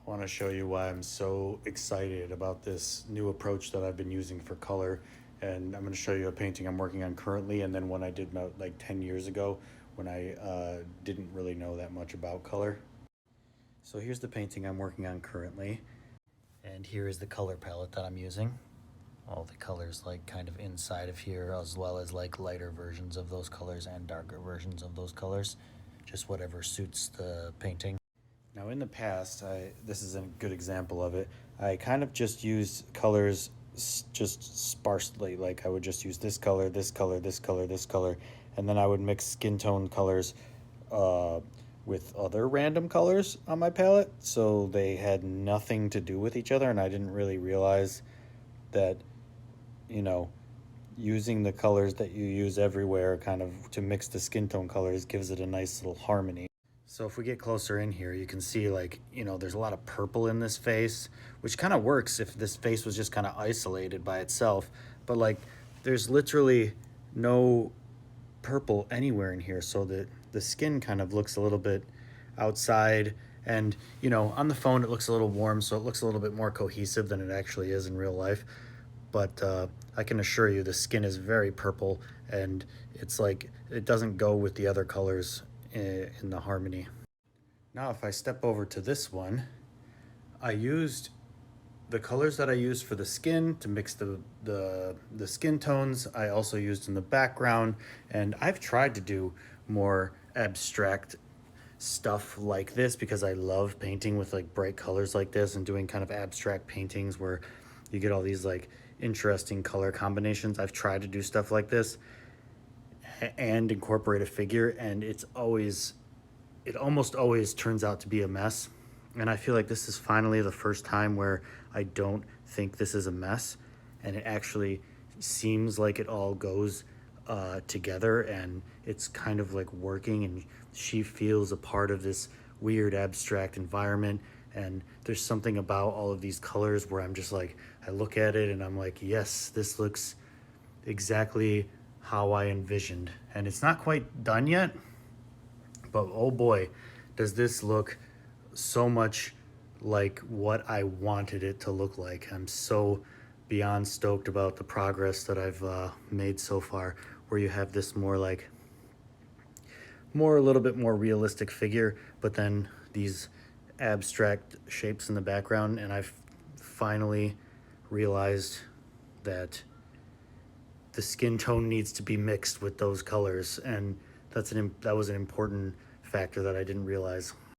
want to show you why I'm so excited about this new approach that I've been using for color. And I'm going to show you a painting I'm working on currently, and then one I did about like 10 years ago when I didn't really know that much about color. So here's the painting I'm working on currently, and here is the color palette that I'm using. All the colors like kind of inside of here, as well as like lighter versions of those colors and darker versions of those colors, just whatever suits the painting. Now in the past, this is a good example of it. I kind of just used colors just sparsely. Like I would just use this color, this color, this color, this color, and then I would mix skin tone colors uh, with other random colors on my palette, so they had nothing to do with each other, and I didn't really realize that, you know, using the colors that you use everywhere kind of to mix the skin tone colors gives it a nice little harmony. So if we get closer in here, you can see, like, there's a lot of purple in this face, which kind of works if this face was just kind of isolated by itself. But like, there's literally no purple anywhere in here, so the skin kind of looks a little bit outside. And on the phone it looks a little warm, so it looks a little bit more cohesive than it actually is in real life. But I can assure you the skin is very purple, and it's like it doesn't go with the other colors in the harmony. Now if I step over to this one, I used the colors that I used for the skin to mix the skin tones. I also used in the background, and I've tried to do more abstract stuff like this because I love painting with like bright colors like this and doing kind of abstract paintings where you get all these like interesting color combinations. I've tried to do stuff like this and incorporate a figure, and it almost always turns out to be a mess. And I feel like this is finally the first time where I don't think this is a mess, and it actually seems like it all goes together, and it's kind of like working, and she feels a part of this weird abstract environment. And there's something about all of these colors where I'm just like, I look at it and I'm like, yes, this looks exactly how I envisioned. And it's not quite done yet, but oh boy, does this look so much like what I wanted it to look like. I'm so beyond stoked about the progress that I've made so far, where you have this a little bit more realistic figure, but then these abstract shapes in the background. And I've finally realized that the skin tone needs to be mixed with those colors, and that was an important factor that I didn't realize.